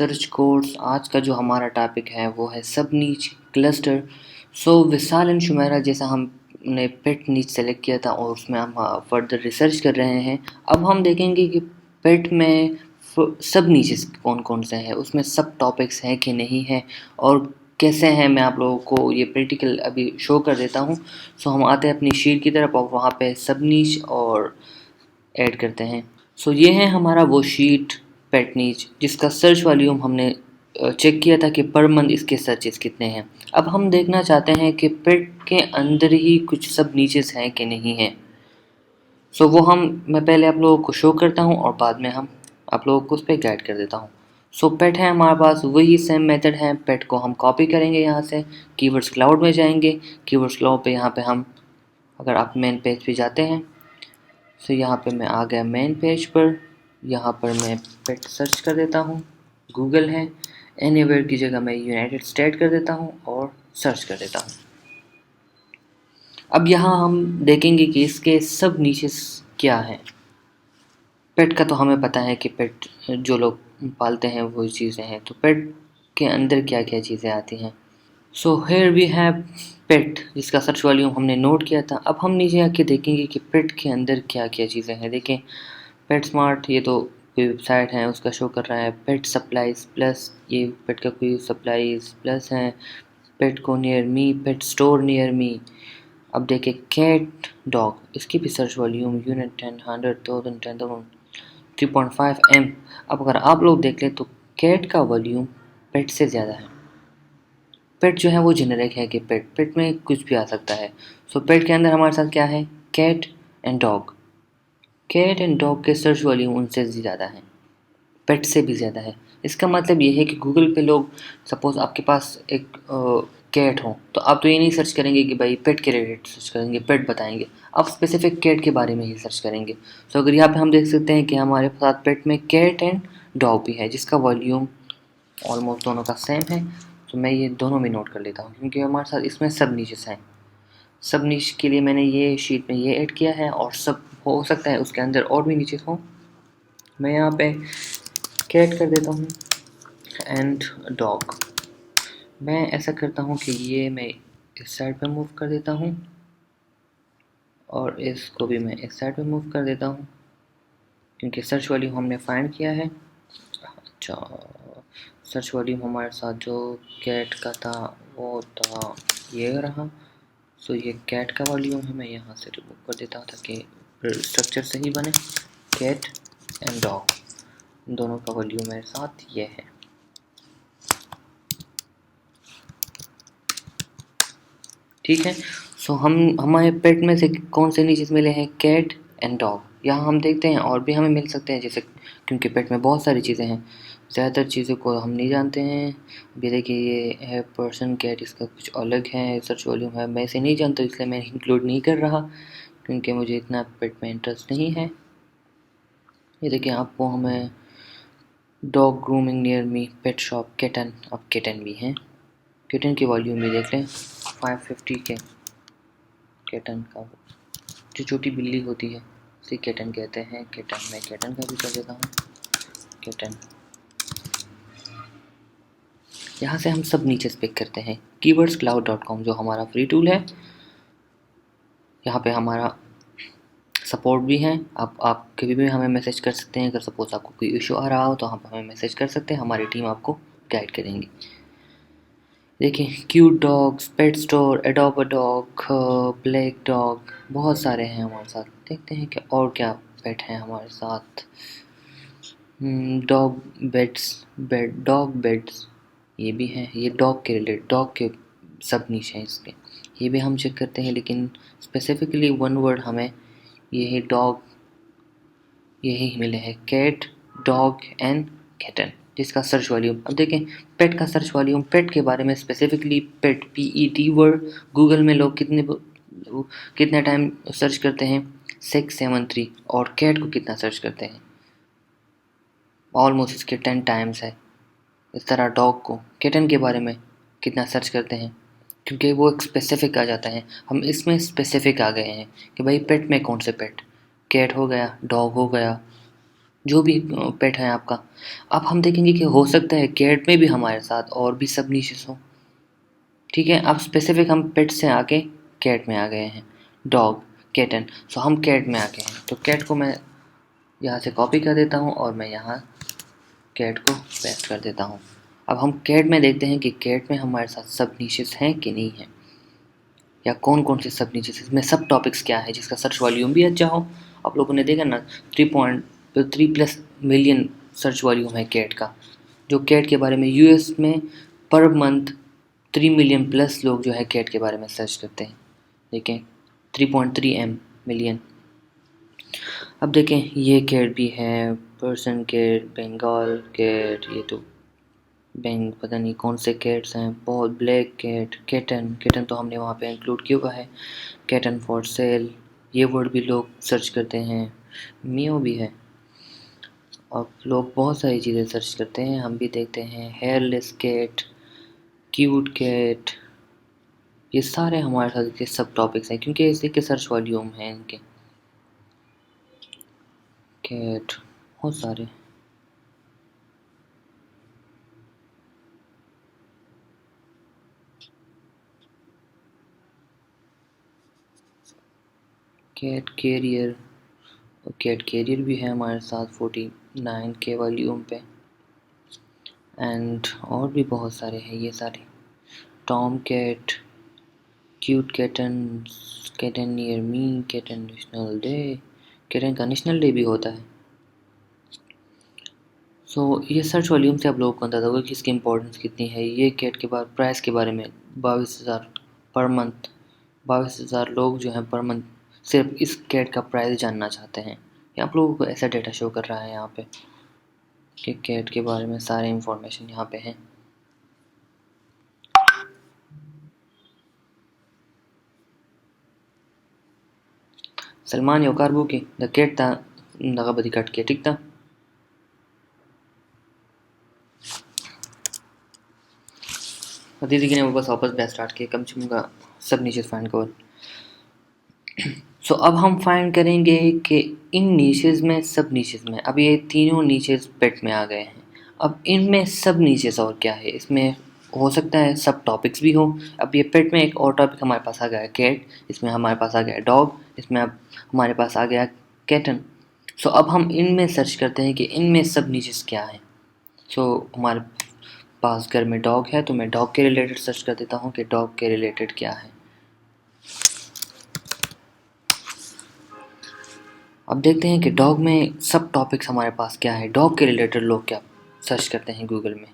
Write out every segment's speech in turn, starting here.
Research course. आज का जो हमारा टॉपिक है वो है सब नीच क्लस्टर। सो विशाल एंड शुमेरा जैसा हमने पेट नीच सेलेक्ट किया था और उसमें हम फर्दर रिसर्च कर रहे हैं। अब हम देखेंगे कि पेट में सब नीचेस कौन कौन से हैं, उसमें सब टॉपिक्स हैं कि नहीं है और कैसे हैं। मैं आप लोगों को ये प्रैक्टिकल अभी शो कर देता हूँ। सो हम आते हैं अपनी शीट की तरफ और वहाँ पे सब नीच और ऐड करते हैं। सो ये है हमारा वो शीट पेट नीच जिसका सर्च वॉल्यूम हमने चेक किया था कि पर मंथ इसके सर्चेस कितने हैं। अब हम देखना चाहते हैं कि पेट के अंदर ही कुछ सब नीचेस हैं कि नहीं हैं। सो वो मैं पहले आप लोगों को शो करता हूँ और बाद में हम आप लोगों को उस पर गाइड कर देता हूँ। सो पेट है हमारे पास, वही सेम मेथड है। पेट को हम कॉपी करेंगे, यहाँ से कीवर्ड्स क्लाउड में जाएंगे। कीवर्ड्स क्लाउड पे यहाँ पे हम, अगर आप मेन पेज पे जाते हैं, सो यहाँ पे मैं आ गया मेन पेज पर। यहाँ पर मैं पेट सर्च कर देता हूँ, गूगल है। एनीवेयर की जगह मैं यूनाइटेड स्टेट कर देता हूँ और सर्च कर देता हूँ। अब यहाँ हम देखेंगे कि इसके सब नीचेस क्या हैं। पेट का तो हमें पता है कि पेट जो लोग पालते हैं वही चीज़ें हैं, तो पेट के अंदर क्या क्या चीज़ें आती हैं। सो हेयर वी हैव पेट जिसका सर्च वॉल्यूम हमने नोट किया था। अब हम नीचे आके देखेंगे कि पेट के अंदर क्या क्या चीज़ें हैं। देखें, पेट स्मार्ट, ये तो कोई वेबसाइट है उसका शो कर रहा है। पेट सप्लाईज प्लस, ये पेट का कोई सप्लाईज प्लस है। पेट को near me, pet store near me. अब देखें कैट डॉग, इसकी भी सर्च वॉल्यूम यूनिट 10 100 1000 10,000 3.5 M। अब अगर आप लोग देख लें तो कैट का वॉल्यूम पेट से ज़्यादा है। पेट जो है वो जेनेरिक है कि पेट में कुछ भी आ सकता है। सो पेट के अंदर हमारे साथ क्या है, cat and dog. Cat and dog के सर्च वॉल्यूम उनसे ज़्यादा है, पेट से भी ज़्यादा है। इसका मतलब ये है कि गूगल पे लोग, सपोज़ आपके पास एक कैट हो, तो आप तो ये नहीं सर्च करेंगे कि भाई पेट के रिलेटेड सर्च करेंगे, पेट बताएंगे। आप स्पेसिफिक कैट के बारे में ही सर्च करेंगे। सो अगर यहाँ पे हम देख सकते हैं कि हमारे साथ पेट में कैट एंड डॉग भी है जिसका वॉल्यूम ऑलमोस्ट दोनों का सेम है। तो मैं ये दोनों में नोट कर लेता हूँ क्योंकि हमारे साथ इसमें सब नीचेस हैं। सब नीच के लिए मैंने ये शीट में ये ऐड किया है और सब हो सकता है उसके अंदर और भी नीचेस हों। मैं यहाँ पे कैट कर देता हूँ एंड डॉग। मैं ऐसा करता हूँ कि ये मैं इस साइड पे मूव कर देता हूँ और इसको भी मैं इस साइड पे मूव कर देता हूँ क्योंकि सर्च वॉल्यूम हमने फाइंड किया है। अच्छा, सर्च वॉल्यूम हमारे साथ जो कैट का था वो था ये रहा। सो ये कैट का वॉल्यूम है, मैं यहाँ से रिमूव कर देता हूँ ताकि स्ट्रक्चर सही बने। कैट एंड डॉग दोनों का वॉल्यूम मेरे साथ ये है। ठीक है। सो हमारे पेट में से कौन से नीचेस मिले हैं, कैट एंड डॉग। यहाँ हम देखते हैं और भी हमें मिल सकते हैं, जैसे क्योंकि पेट में बहुत सारी चीज़ें हैं, ज़्यादातर चीज़ों को हम नहीं जानते हैं। अभी देखिए ये है पर्सन कैट, इसका कुछ अलग है सर्च वॉल्यूम है, मैं इसे नहीं जानता इसलिए मैं इंक्लूड नहीं कर रहा क्योंकि मुझे इतना पेट में इंटरेस्ट नहीं है। ये देखिए आपको हमें dog grooming near me, pet shop, kitten, अब किटन भी हैं। किटन की वॉल्यूम भी देख लें 550 के। किटन का जो छोटी बिल्ली होती है उसे किटन कहते हैं। किटन, मैं किटन का भी कर देता हूँ किटन। यहाँ से हम सब नीचे पिक करते हैं। keywordscloud.com जो हमारा फ्री टूल है, यहाँ पे हमारा सपोर्ट भी है। आप कभी भी हमें मैसेज कर सकते हैं। अगर सपोज़ आपको कोई इशू आ रहा हो तो आप हमें मैसेज कर सकते हैं, हमारी टीम आपको गाइड करेंगी। देखिए cute dogs, pet store, adopt a dog, black dog, बहुत सारे हैं हमारे साथ। देखते हैं कि और क्या पेट हैं हमारे साथ। डॉग डॉग बेड्स ये भी हैं। ये डॉग के रिलेटेड, डॉग के सब नीचे हैं इसके, ये भी हम चेक करते हैं। लेकिन स्पेसिफिकली वन वर्ड हमें यही डॉग, यही मिले हैं, कैट डॉग एंड किटन जिसका सर्च वॉल्यूम। अब देखें पेट का सर्च वॉल्यूम, पेट के बारे में स्पेसिफिकली पेट PET वर्ड गूगल में लोग कितने टाइम सर्च करते हैं, 673। और कैट को कितना सर्च करते हैं, ऑलमोस्ट इसके 10 टाइम्स है। इस तरह डॉग को, किटन के बारे में कितना सर्च करते हैं क्योंकि वो एक स्पेसिफिक आ जाता है। हम इसमें स्पेसिफिक आ गए हैं कि भाई पेट में कौन से पेट, कैट हो गया, डॉग हो गया, जो भी पेट है आपका। अब हम देखेंगे कि हो सकता है कैट में भी हमारे साथ और भी सब नीचेस हो। ठीक है, अब स्पेसिफिक हम पेट से आके कैट में आ गए हैं। Dog, cation. सो हम कैट में आ गए हैं, तो कैट को मैं यहाँ से कॉपी कर देता हूँ और मैं यहाँ कैट को पेस्ट कर देता हूँ। अब हम कैट में देखते हैं कि कैट में हमारे साथ सब नीचेस हैं कि नहीं है, या कौन कौन से सब नीचेस, इसमें सब टॉपिक्स क्या है जिसका सर्च वॉल्यूम भी अच्छा हो। आप लोगों ने देखा ना, 3.3+ मिलियन सर्च वॉल्यूम है कैट का। जो कैट के बारे में यूएस में पर मंथ 3 मिलियन+ लोग जो है कैट के बारे में सर्च करते हैं। देखें, 3.3 मिलियन। अब देखें, ये कैट भी है, पर्सन कैट, बंगाल कैट, ये तो बैंक पता नहीं कौन से कैट्स हैं, बहुत ब्लैक कैट, किटन। किटन तो हमने वहाँ पे इंक्लूड किया हुआ है। किटन फॉर सेल, ये वर्ड भी लोग सर्च करते हैं। मियो भी है, और लोग बहुत सारी चीज़ें सर्च करते हैं, हम भी देखते हैं। हेयरलेस कैट, क्यूट कैट, ये सारे हमारे साथ के सब टॉपिक्स हैं क्योंकि इसी के सर्च वॉल्यूम हैं इनके। कैट बहुत सारे। कैट कैरियर, कैट कैरियर भी है हमारे साथ 49 के वॉल्यूम पे। एंड और भी बहुत सारे हैं ये सारे। Tom cat, cute kitten, kitten near me, kitten national day, kitten का नेशनल डे भी होता है। सो ये सर्च वॉल्यूम से आप लोगों को अंदाज़ा होगा कि इसकी इंपॉर्टेंस कितनी है। ये कैट के बाद प्राइस के बारे में 22,000 पर मंथ, 22,000 लोग जो हैं पर मंथ सिर्फ इस कैट का प्राइस जानना चाहते हैं। ये आप लोगों को ऐसा डेटा शो कर रहा है यहाँ पे कि कैट के बारे में सारे इंफॉर्मेशन यहाँ पे हैं। सलमान योकार की द कैट था लगा बदी कट के ठीक था। दीदी ने बस वापस बैच स्टार्ट किया, कम से कम सब नीचे फाइंड कवर। सो अब हम फाइंड करेंगे कि इन नीचेस में, सब नीचेस में, अब ये तीनों नीचेस पेट में आ गए हैं। अब इनमें सब नीचेस और क्या है, इसमें हो सकता है सब टॉपिक्स भी हो। अब ये पेट में एक और टॉपिक हमारे पास आ गया है कैट, इसमें हमारे पास आ गया डॉग, इसमें अब हमारे पास आ गया कैटन। सो अब हम इनमें सर्च करते हैं कि इनमें सब नीचेस क्या हैं। सो हमारे पास घर में डॉग है, तो मैं डॉग के रिलेटेड सर्च कर देता हूँ कि डॉग के रिलेटेड क्या है। अब देखते हैं कि डॉग में सब टॉपिक्स हमारे पास क्या है, डॉग के रिलेटेड लोग क्या सर्च करते हैं गूगल में।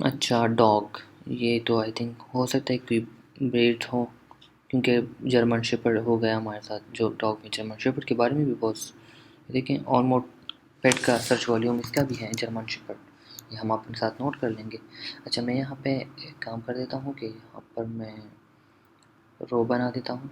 अच्छा, डॉग, ये तो आई थिंक हो सकता है कोई ब्रीड हो, क्योंकि जर्मन शेपर्ड हो गया हमारे साथ। जो डॉग में जर्मन शेपर्ड के बारे में भी बहुत देखें, ऑलमोस्ट पेट का सर्च वॉल्यूम इसका भी है जर्मन शेपर्ड, ये हम अपने साथ नोट कर लेंगे। अच्छा, मैं यहाँ पे एक काम कर देता हूँ कि यहाँ पर मैं रो बना देता हूँ,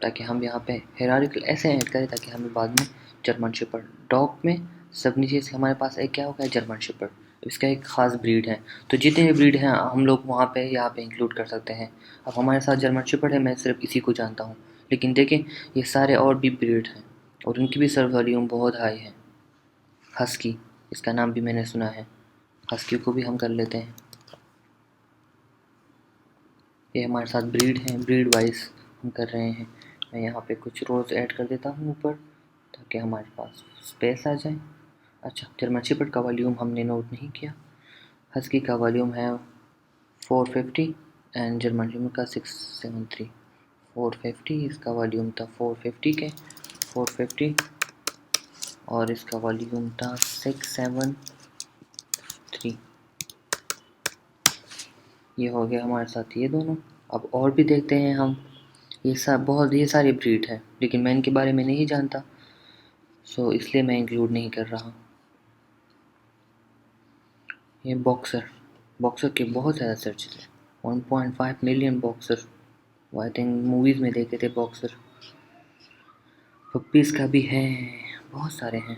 ताकि हम यहाँ पे हायरार्किकल ऐसे ऐड करें ताकि हमें बाद में जर्मन शेपर्ड, डॉग में सब नीचे से हमारे पास एक क्या होगा है जर्मन शेपर्ड। इसका एक ख़ास ब्रीड है, तो जितने भी ब्रीड हैं हम लोग वहाँ पे यहाँ पे इंक्लूड कर सकते हैं। अब हमारे साथ जर्मन शेपर्ड है, मैं सिर्फ इसी को जानता हूँ, लेकिन देखें ये सारे और भी ब्रीड हैं और उनकी भी सर्च वॉल्यूम बहुत हाई है। हस्की, इसका नाम भी मैंने सुना है, हस्की को भी हम कर लेते हैं। ये हमारे साथ ब्रीड हैं, ब्रीड वाइज हम कर रहे हैं। मैं यहाँ पे कुछ रोज़ ऐड कर देता हूँ ऊपर, ताकि हमारे पास स्पेस आ जाए। अच्छा, जर्मन शेपर्ड का वॉल्यूम हमने नोट नहीं किया। हस्की का वॉल्यूम है 450 एंड जर्मन शेपर्ड का 673। 450 इसका वॉल्यूम था, 450 के 450, और इसका वॉल्यूम था 673। ये हो गया हमारे साथ ये दोनों। अब और भी देखते हैं हम। ये सारी ब्रीड है, लेकिन मैं इनके बारे में नहीं जानता, सो इसलिए मैं इंक्लूड नहीं कर रहा। ये बॉक्सर, बॉक्सर के बहुत ज़्यादा सर्चेज है, 1.5 मिलियन बॉक्सर। वो आई थिंक मूवीज़ में देखे थे बॉक्सर। पप्पीज़ का भी है, बहुत सारे हैं,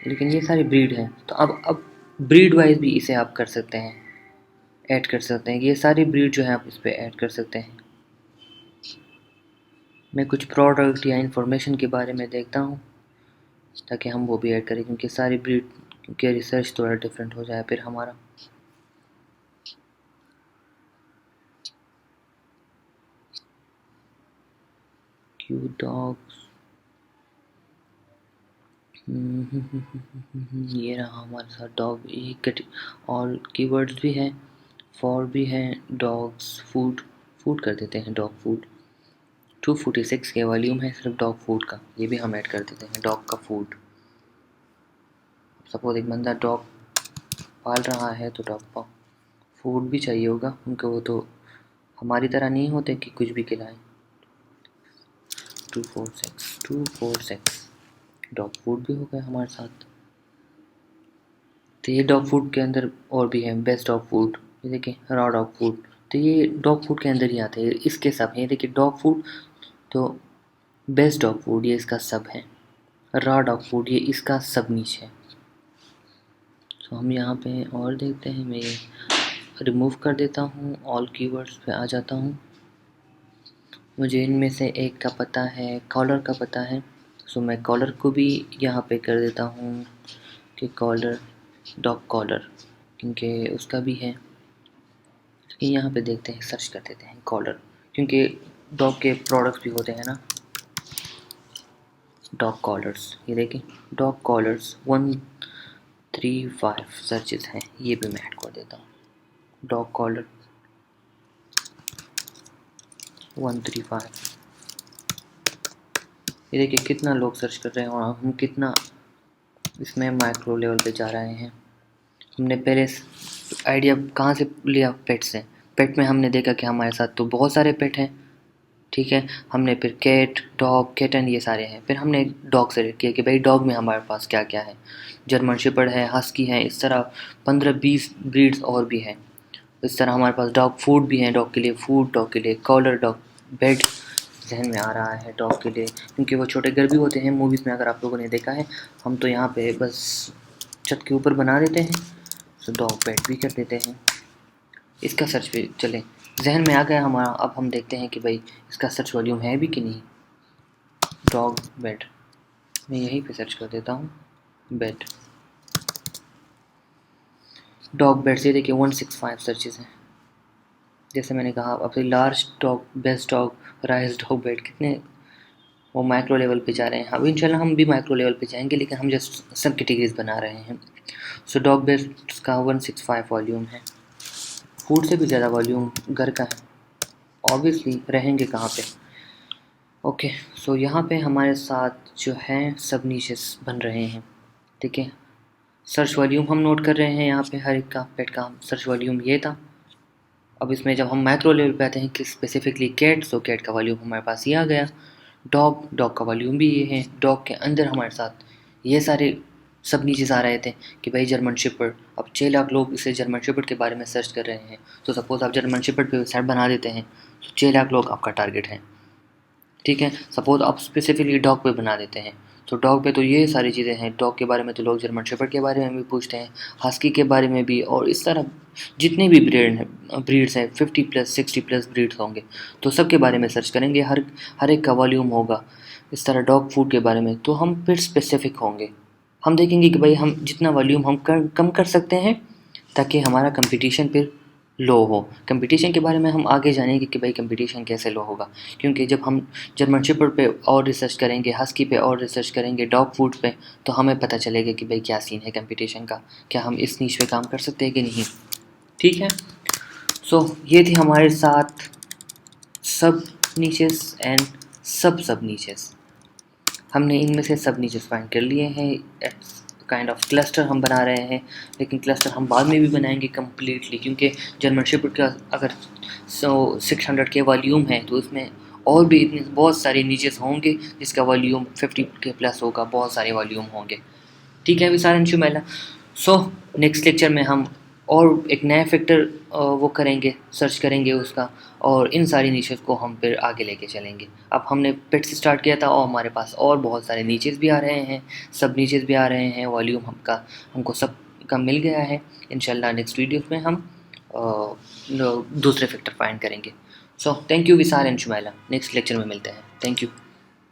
लेकिन ये सारी ब्रीड है। तो अब ब्रीड वाइज भी इसे आप कर सकते हैं, ऐड कर सकते हैं। ये सारी ब्रीड जो है आप इस पर ऐड कर सकते हैं। मैं कुछ प्रोडक्ट या इंफॉर्मेशन के बारे में देखता हूँ ताकि हम वो भी ऐड करें, क्योंकि सारी ब्रीड के रिसर्च थोड़ा डिफरेंट हो जाए फिर हमारा। क्यू डॉग्स, ये रहा हमारे साथ डॉग। एक और कीवर्ड्स भी हैं, फॉर भी हैं, डॉग्स, फूड, फूड कर देते हैं डॉग फूड। 246 के वॉल्यूम है सिर्फ डॉग फूड का, ये भी हम ऐड कर देते हैं डॉग का फूड। सपोज एक बंदा डॉग पाल रहा है तो डॉग का फूड भी चाहिए होगा, क्योंकि वो तो हमारी तरह नहीं होते कि कुछ भी खिलाएं। 246 डॉग फूड भी हो गया हमारे साथ। तो ये डॉग फूड के अंदर और भी है, बेस्ट डॉग फूड, ये देखिए रॉ डॉग फूड, तो ये डॉग फूड के अंदर ही आते हैं, इसके सब हैं। देखिए डॉग फूड तो बेस्ट डॉग फूड ये इसका सब है, रॉ डॉग फूड ये इसका सब नीच है। तो हम यहाँ पे और देखते हैं, मैं ये रिमूव कर देता हूँ, ऑल कीवर्ड्स पे आ जाता हूँ। मुझे इनमें से एक का पता है, कॉलर का पता है, सो मैं कॉलर को भी यहाँ पे कर देता हूँ कि कॉलर, डॉग कॉलर, क्योंकि उसका भी है। यहाँ पे देखते हैं, सर्च कर देते हैं कॉलर, क्योंकि डॉग के प्रोडक्ट्स भी होते हैं ना। डॉग कॉलर्स, ये देखिए डॉग कॉलर्स 135 सर्चेस हैं, ये भी मैं ऐड कर देता हूँ। डॉग कॉलर 135, ये देखिए कितना लोग सर्च कर रहे हैं और हम कितना इसमें माइक्रो लेवल पे जा रहे हैं। हमने पहले आइडिया कहाँ से लिया, पेट से। पेट में हमने देखा कि हमारे साथ तो बहुत सारे पेट हैं, ठीक है। हमने फिर कैट, डॉग, किटन ये सारे हैं, फिर हमने डॉग सेलेक्ट किया कि भाई डॉग में हमारे पास क्या क्या है। जर्मन शेपर्ड है, हस्की है, इस तरह 15-20 ब्रीड्स और भी हैं। इस तरह हमारे पास डॉग फूड भी है, डॉग के लिए फूड, डॉग के लिए कॉलर, डॉग बेड जहन में आ रहा है डॉग के लिए, क्योंकि वो छोटे घर भी होते हैं मूवीज़ में, अगर आप लोगों ने देखा है। हम तो यहाँ पे बस छत के ऊपर बना देते हैं, तो डॉग बेड भी कर देते हैं। इसका सर्च पे चलें, जहन में आ गया हमारा। अब हम देखते हैं कि भाई इसका सर्च वॉल्यूम है भी कि नहीं। डॉग बेड, मैं यहीं पे सर्च कर देता हूँ, बेड, डॉग बेड से देखिए 165 सर्चेस हैं। जैसे मैंने कहा, अब large dog, best dog, rice dog bed, कितने वो माइक्रो लेवल पे जा रहे हैं। अब इंशाल्लाह हम भी माइक्रो लेवल पे जाएंगे, लेकिन हम जस्ट सब कैटेगरीज बना रहे हैं। सो डॉग बेस्ट का 165 वॉल्यूम है, फूड से भी ज़्यादा वॉल्यूम घर का है, ऑब्वियसली रहेंगे कहाँ पे। ओके, सो यहाँ पे हमारे साथ जो हैं सब नीचेस बन रहे हैं, ठीक है। सर्च वॉल्यूम हम नोट कर रहे हैं यहाँ पे, हर एक का पेट का सर्च वॉल्यूम ये था। अब इसमें जब हम माइक्रो लेवल पे आते हैं कि स्पेसिफिकली कैट, सो कैट का वॉल्यूम हमारे पास ये आ गया। डॉग, डॉग का वॉल्यूम भी ये है। डॉग के अंदर हमारे साथ ये सारे सब नीचे आ रहे थे कि भाई जर्मन शेपर्ड। अब 6 लाख लोग इसे जर्मन शेपर्ड के बारे में सर्च कर रहे हैं, तो सपोज़ आप जर्मन शेपर्ड पे वेबसाइट बना देते हैं, तो 6 लाख लोग आपका टारगेट है, ठीक है। सपोज़ आप स्पेसिफिकली डॉग पे बना देते हैं, तो डॉग पे तो ये सारी चीज़ें हैं। डॉग के बारे में तो लोग जर्मन शेपर्ड के बारे में भी पूछते हैं, हस्की के बारे में भी, और इस तरह जितने भी ब्रीड्स हैं 50+ 60+ ब्रीड्स होंगे, तो सब के बारे में सर्च करेंगे। हर एक का वॉल्यूम होगा। इस तरह डॉग फूड के बारे में तो हम फिर स्पेसिफिक होंगे। हम देखेंगे कि भाई हम जितना वॉल्यूम हम कम कर सकते हैं, ताकि हमारा कंपटीशन फिर लो हो। कंपटीशन के बारे में हम आगे जानेंगे कि भाई कंपटीशन कैसे लो होगा, क्योंकि जब हम जर्मन शेपर्ड पे और रिसर्च करेंगे, हस्की पे और रिसर्च करेंगे, डॉग फूड पे, तो हमें पता चलेगा कि भाई क्या सीन है कंपटीशन का, क्या हम इस नीच पे काम कर सकते हैं कि नहीं, ठीक है। सो ये थी हमारे साथ सब नीचेस एंड सब नीचेस। हमने इनमें से सब नीचेस फाइंड कर लिए हैं। काइंड ऑफ क्लस्टर हम बना रहे हैं, लेकिन क्लस्टर हम बाद में भी बनाएंगे कम्प्लीटली, क्योंकि जर्मन शेपर्ड का अगर 600 के वॉल्यूम है, तो इसमें और भी इतने बहुत सारे नीचेस होंगे जिसका वॉल्यूम 50 के प्लस होगा, बहुत सारे वॉल्यूम होंगे, ठीक है विशाल अंशुमैला। सो नेक्स्ट लेक्चर में हम और एक नया फैक्टर वो करेंगे, सर्च करेंगे उसका, और इन सारी नीचेस को हम फिर आगे लेके चलेंगे। अब हमने पेट से स्टार्ट किया था और हमारे पास और बहुत सारे नीचेस भी आ रहे हैं, सब नीचेस भी आ रहे हैं, वॉल्यूम हमको सब का मिल गया है। इंशाल्लाह नेक्स्ट वीडियो में हम दूसरे फैक्टर फाइंड करेंगे। So thank you Vishal and Shumaila, next lecture में मिलते हैं। Thank you.